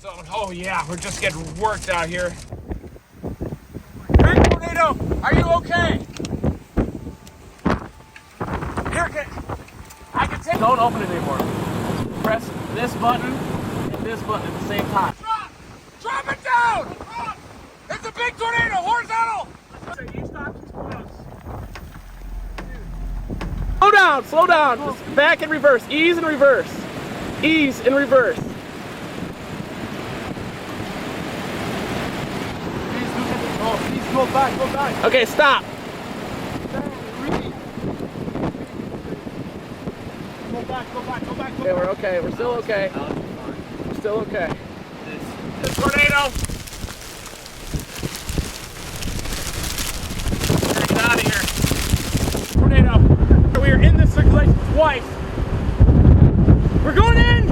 So, oh yeah, we're just getting worked out here. Hey, Tornado, are you okay? Here, I can take. Don't open it anymore. Press this button and this button at the same time. Drop it down! It's a big tornado, horizontal! Slow down. Just back and reverse. Ease and reverse. Ease and reverse. Please go back. Okay, stop. Go back. Okay, we're okay. We're still okay. We're still okay. This tornado! Get out of here. Tornado. We are in this circulation twice. We're going in!